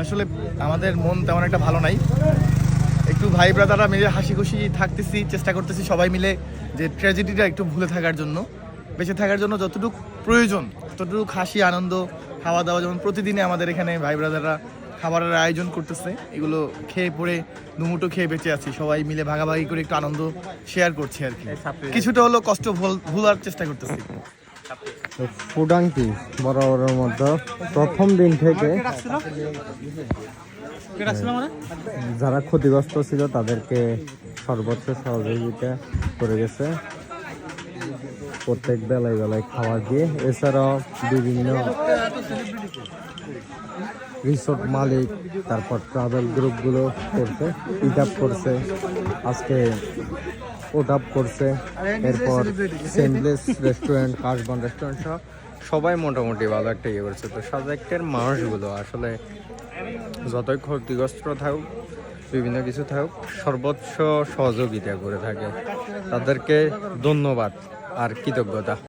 আসলে আমাদের মন তেমন একটা ভালো নাই, একটু ভাই ব্রাদাররা মিলে হাসি খুশি থাকতেছি, চেষ্টা করতেছি সবাই মিলে যে ট্র্যাজেডিটা একটু ভুলে থাকার জন্য, বেঁচে থাকার জন্য যতটুকু প্রয়োজন ততটুকু হাসি আনন্দ খাওয়া দাওয়া, যেমন প্রতিদিনে আমাদের এখানে ভাই ব্রাদাররা খাবারের আয়োজন করতেছে, এগুলো খেয়ে পড়ে দুমুটো খেয়ে বেঁচে আছি, সবাই মিলে ভাগাভাগি করে একটু আনন্দ শেয়ার করছি আর কি, কিছুটা হলো কষ্ট ভুলার চেষ্টা করতেছি। ফুডাঙ্কি বরাবরের মধ্যে প্রথম দিন থেকে যারা ক্ষতিগ্রস্ত ছিল তাদেরকে সর্বোচ্চ সহযোগিতা করে গেছে, প্রত্যেক বেলায় বেলায় খাবার দিয়ে। এছাড়াও বিভিন্ন রিসোর্ট মালিক, তারপর ট্রাভেল গ্রুপগুলো করছে, ইট আপ করছে, আজকে ওট আপ করছে, এরপর সেমলেস রেস্টুরেন্ট, কাশবন রেস্টুরেন্ট সহ সবাই মোটামুটি ভালো একটা ইয়ে করছে। তো সাজেকের মানুষগুলো আসলে যতই ক্ষতিগ্রস্ত থাকুক, বিভিন্ন কিছু থাকুক, সর্বোচ্চ সহযোগিতা করে থাকে, তাদেরকে ধন্যবাদ আর কৃতজ্ঞতা।